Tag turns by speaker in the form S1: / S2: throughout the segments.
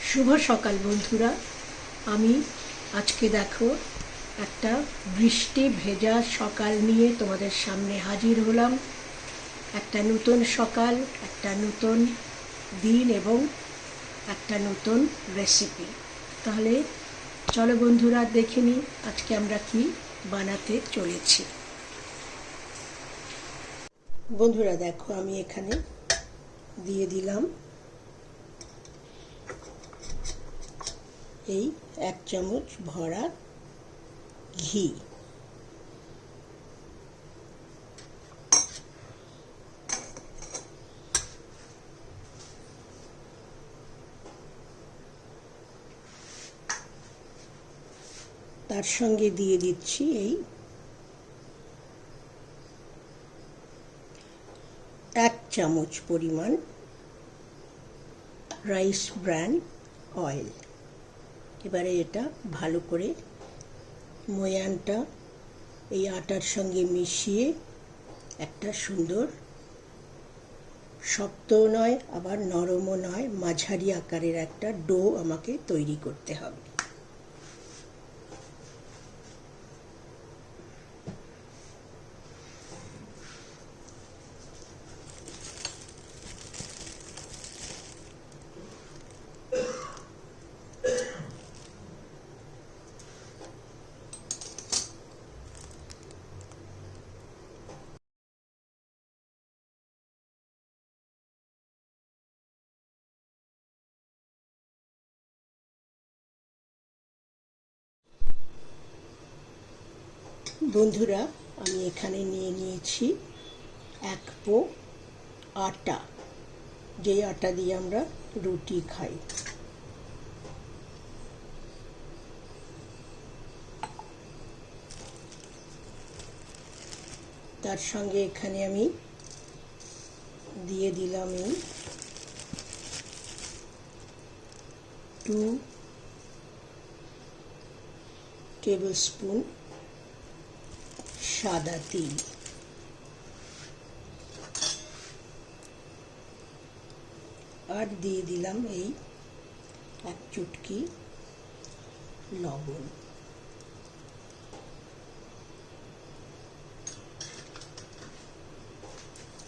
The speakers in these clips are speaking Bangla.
S1: শুভ সকাল বন্ধুরা। আমি আজকে দেখো একটা বৃষ্টি ভেজা সকাল নিয়ে তোমাদের সামনে হাজির হলাম। একটা নতুন সকাল, একটা নতুন দিন এবং একটা নতুন রেসিপি। তাহলে চলো বন্ধুরা দেখে নিই আজকে আমরা কি বানাতে চলেছি। বন্ধুরা দেখো আমি এখানে দিয়ে দিলাম এই 1 চামচ ভরা ঘি। তার সঙ্গে দিয়ে দিচ্ছি এই 1 চামচ পরিমাণ রাইস ব্র্যান অয়েল। এবারে এটা ভালো করে ময়ানটা এই আটার সঙ্গে মিশিয়ে একটা সুন্দর, শক্তও নয় আবার নরমও নয়, মাঝারি আকারের একটা ডো আমাকে তৈরি করতে হবে। বন্ধুরা আমি এখানে নিয়ে নিয়েছি 1 পো আটা, যেই আটা দিয়ে আমরা রুটি খাই। তার সঙ্গে এখানে আমি দিয়ে দিলাম এই 2 টেবিলস্পুন সাদা তিল। আর দিয়ে দিলাম এই 1 চুটকি লবণ।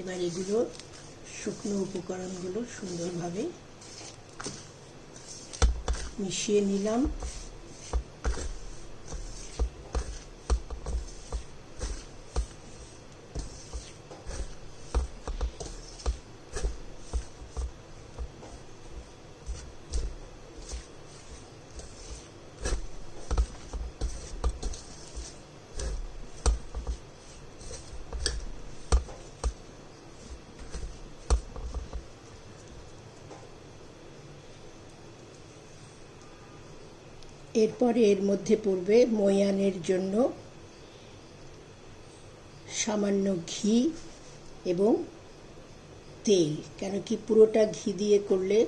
S1: এবার এগুলো শুকনো উপকরণগুলো সুন্দরভাবে মিশিয়ে নিলাম। এরপরে এর মধ্যে পড়বে ময়ানের জন্য সামান্য ঘি এবং তেল। কেন কি পুরোটা ঘি দিয়ে করলে,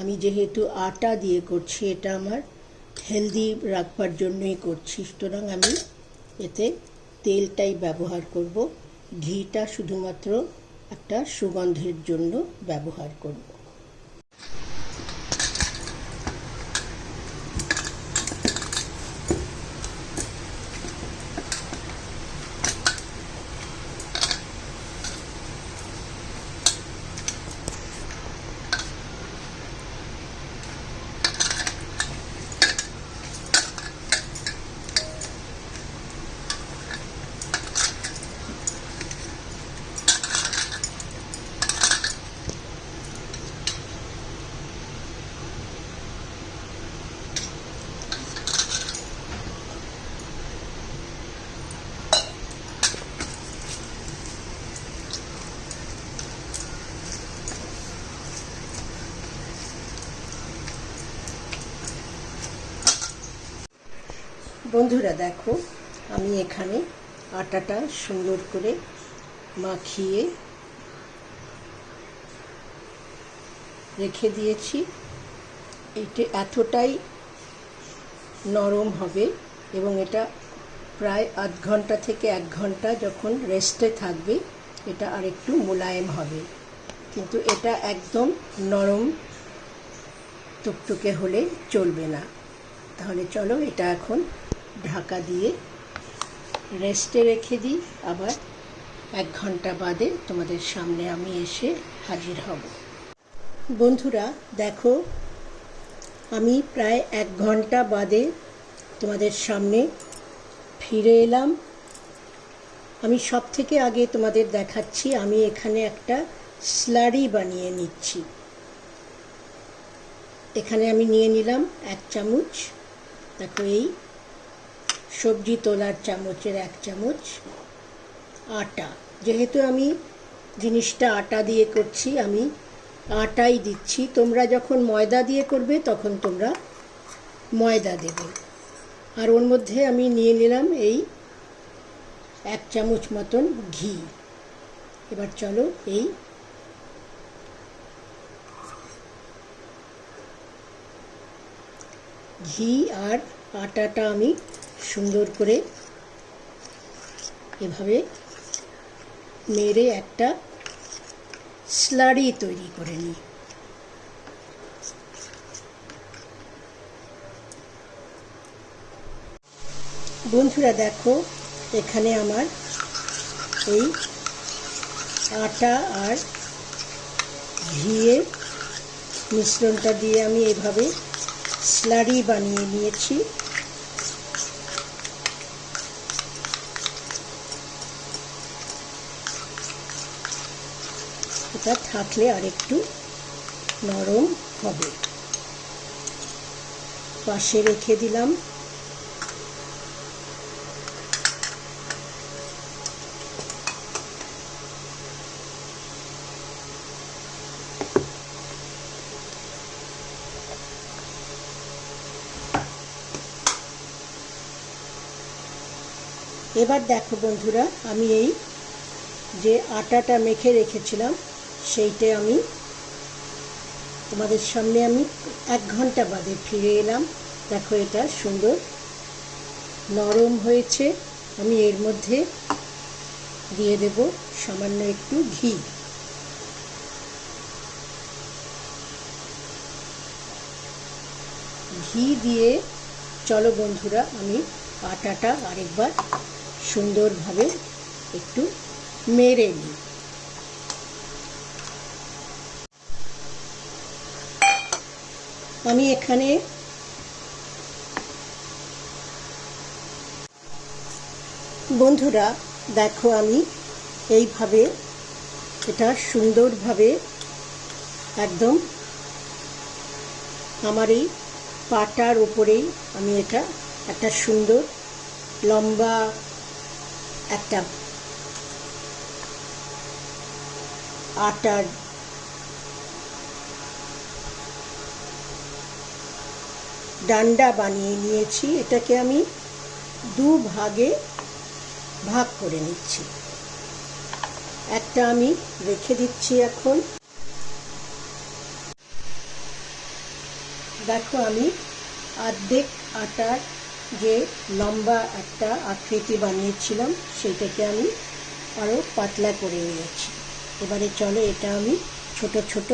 S1: আমি যেহেতু আটা দিয়ে করছি, এটা আমার হেলদি রাখবার জন্যই করছি, সুতরাং আমি এতে তেলটাই ব্যবহার করব। ঘিটা শুধুমাত্র একটা সুগন্ধের জন্য ব্যবহার করব। বন্ধুরা দেখো আমি এখানে আটাটা সুন্দর করে মাখিয়ে রেখে দিয়েছি। এটা এতটাই নরম হবে এবং এটা প্রায় আধ ঘন্টা থেকে 1 ঘন্টা যখন রেস্টে থাকবে এটা আরেকটু মোলায়েম হবে, কিন্তু এটা একদম নরম টুকটুকে হলে চলবে না। তাহলে চলো এটা এখন ঢাকা দিয়ে রেস্টে রেখে দিই। আবার 1 ঘন্টা বাদে তোমাদের সামনে আমি এসে হাজির হব। বন্ধুরা দেখো, আমি প্রায় 1 ঘন্টা বাদে তোমাদের সামনে ফিরে এলাম। আমি সব থেকে আগে তোমাদের দেখাচ্ছি, আমি এখানে একটা স্লারি বানিয়ে নিচ্ছি। এখানে আমি নিয়ে নিলাম 1 চামচ, দেখো এই সবজি তোলার চামচের 1 চামচ আটা। যেহেতু আমি জিনিসটা আটা দিয়ে করছি, আমি আটাই দিচ্ছি। তোমরা যখন ময়দা দিয়ে করবে তখন তোমরা ময়দা দেবে। আর ওর মধ্যে আমি নিয়ে নিলাম এই 1 চামচ মতন ঘি। এবার চলো এই ঘি আর আটাটা আমি সুন্দর করে এভাবে মেরে একটা স্লারি তৈরি করে নিই। বন্ধুরা দেখো, এখানে আমার এই আটা আর ঘিয়ের মিশ্রণটা দিয়ে আমি এভাবে স্লারি বানিয়ে নিয়েছি। এটা থাকলে আরেকটু নরম হবে। পাশে রেখে দিলাম। এবার দেখো বন্ধুরা, আমি এই যে আটাটা মেখে রেখেছিলাম সেইটা আমি তোমাদের সামনে আমি 1 ঘন্টা বাদে ফিরে এলাম। দেখো এটা সুন্দর নরম হয়েছে। আমি এর মধ্যে দিয়ে দেব সামান্য একটু ঘি। ঘি দিয়ে চলো বন্ধুরা আমি আটাটা আরেকবার সুন্দরভাবে একটু মেরে নিই। আমি এখানে বন্ধুরা দেখো, আমি এইভাবে এটা সুন্দরভাবে একদম আমার এই পাটার উপরেই আমি এটা একটা সুন্দর লম্বা একটা আটার ডান্ডা বানিয়ে নিয়েছি। এটাকে আমি 2 ভাগে ভাগ করে নিচ্ছি। একটা আমি রেখে দিচ্ছি। এখন দেখো, আমি অর্ধেক আটার যে লম্বা একটা আকৃতি বানিয়েছিলাম সেইটাকে আমি আরও পাতলা করে নিয়েছি। এবারে চলো এটা আমি ছোট ছোট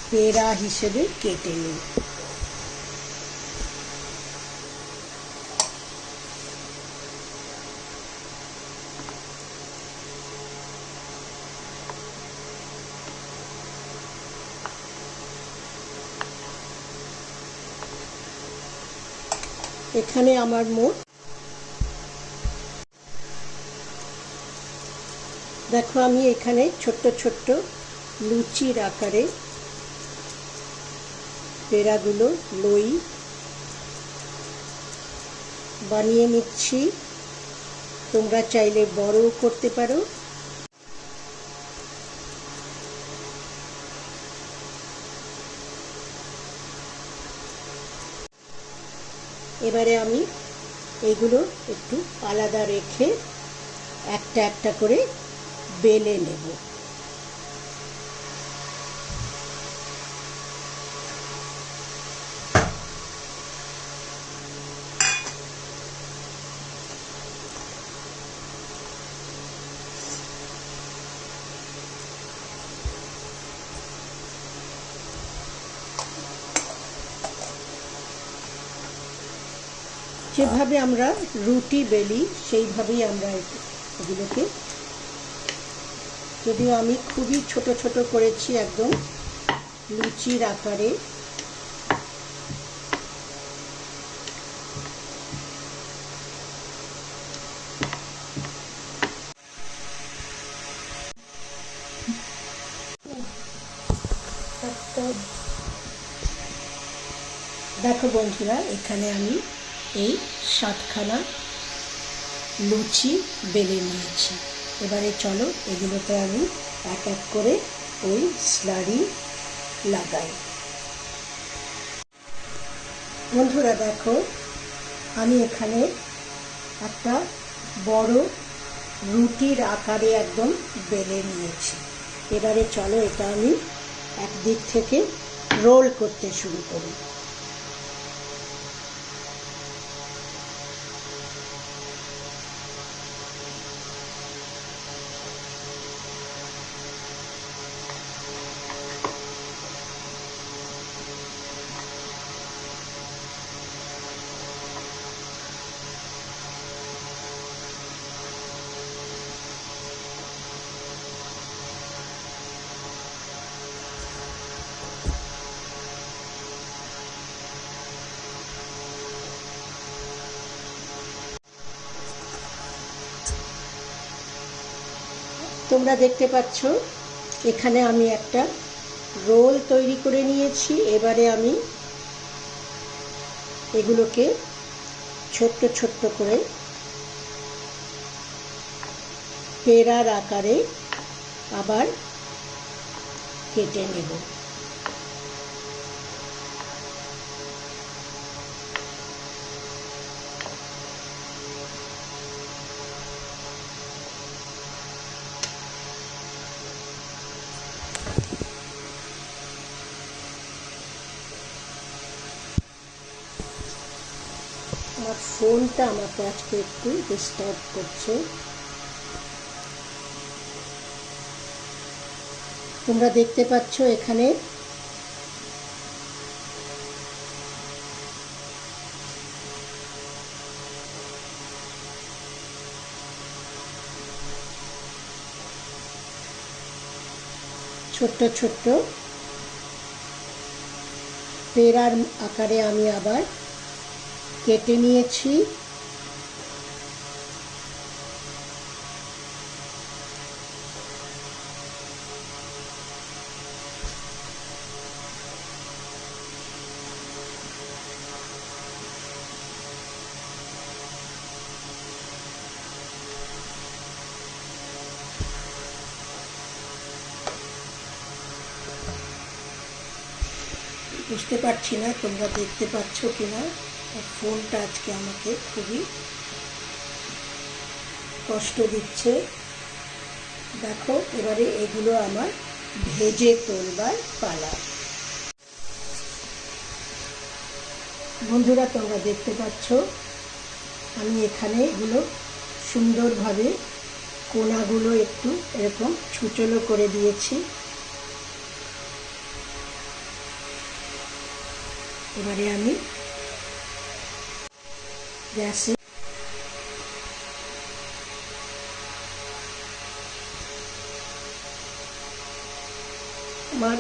S1: পেড়া হিসেবে কেটে নিই। এখানে আমার মোট দেখো, আমি এখানে ছোট্ট ছোট্ট লুচির আকারে পেড়াগুলো লই বানিয়ে নিচ্ছি। তোমরা চাইলে বড়ও করতে পারো। এবারে আমি এগুলো একটু আলাদা রেখে একটা একটা করে বেলে নেব। যেভাবে আমরা রুটি বেলি সেইভাবেই আমরা এগুলোকে, যদিও আমি খুবই ছোট ছোট করেছি, একদম লুচির আকারে। দেখো বন্ধুরা, এখানে আমি এই 7খানা লুচি বেলে নিয়েছি। এবারে চলো এগুলোতে আমি এক এক করে ওই স্লারি লাগাই। বন্ধুরা দেখো, আমি এখানে একটা বড় রুটির আকারে একদম বেলে নিয়েছি। এবারে চলো এটা আমি একদিক থেকে রোল করতে শুরু করি। তোমরা দেখতে পাচ্ছ এখানে আমি একটা রোল তৈরি করে নিয়েছি। এবারে আমি এগুলোকে ছোট্ট ছোট্ট করে পেড়ার আকারে আবার কেটে নেব। আমার ফোনটা আমাকে আজকে একটু ডিস্টার্ব করছে। তোমরা দেখতে পাচ্ছ এখানে ছোট্ট ছোট্ট পেড়ার আকারে আমি আবার কেটে নিয়েছি। বুঝতে পারছি না তোমরা দেখতে পাচ্ছ কিনা, ফোনটা আজকে আমাকে খুবই কষ্ট দিচ্ছে। দেখো এবারে এগুলো আমার ভেজে তোলবার পালা। বন্ধুরা তোমরা দেখতে পাচ্ছ আমি এখানে এগুলো সুন্দরভাবে কোনাগুলো একটু এরকম ছুচলো করে দিয়েছি। এবারে আমি গ্যাসে আমার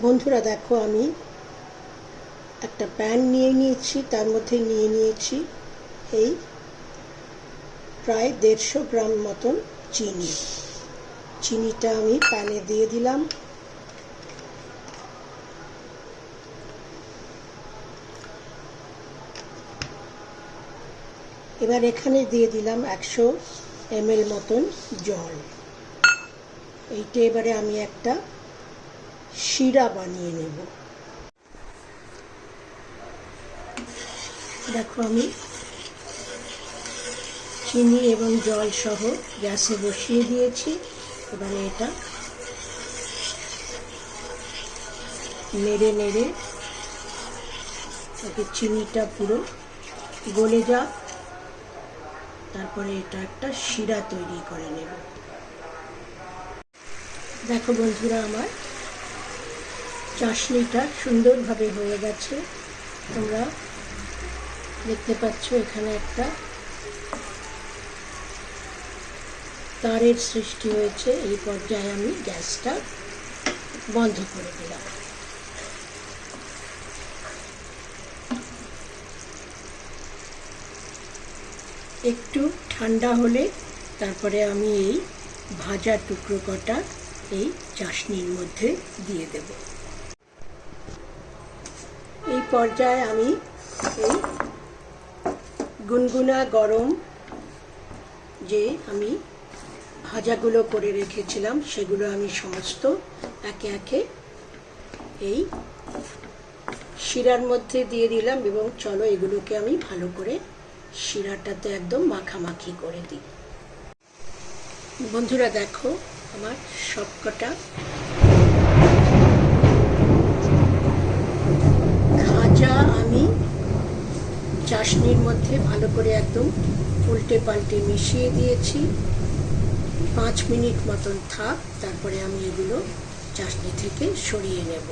S1: বন্ধুরা দেখো আমি একটা প্যান নিয়ে নিয়েছি, তার মধ্যে নিয়ে নিয়েছি এই প্রায় 150 গ্রাম মতন চিনি। চিনিটা আমি প্যানে দিয়ে দিলাম। এবার এখানে দিয়ে দিলাম 100 ml মতন জল। এইটা এবারে আমি একটা শিরা বানিয়ে নেব। দেখো আমি চিনি এবং জল সহ গ্যাসে বসিয়ে দিয়েছি। এবারে এটা নেড়ে নেড়ে চিনিটা পুরো গলে যাক, তারপরে এটা একটা শিরা তৈরি করে নেব। দেখো বন্ধুরা, আমার চাশনিটা সুন্দরভাবে হয়ে গেছে। তোমরা দেখতে পাচ্ছ এখানে একটা তারের সৃষ্টি হয়েছে। এই পর্যায়ে আমি গ্যাসটা বন্ধ করে দিলাম। একটু ঠান্ডা হলে তারপরে আমি এই ভাজা টুকরো কটা এই চাশনির মধ্যে দিয়ে দেব। এই পর্যায়ে আমি এই গুনগুনা গরম যে আমি ভাজাগুলো করে রেখেছিলাম সেগুলো আমি সমস্ত একে একে এই শিরার মধ্যে দিয়ে দিলাম এবং চলো এগুলোকে আমি ভালো করে শিরাটাতে একদম মাখামাখি করে দিই। বন্ধুরা দেখো, আমার সবকটা খাজা আমি চাশনির মধ্যে ভালো করে একদম উল্টে পাল্টে মিশিয়ে দিয়েছি। 5 মিনিট মতন থাক, তারপরে আমি এগুলো চাশনি থেকে সরিয়ে নেব।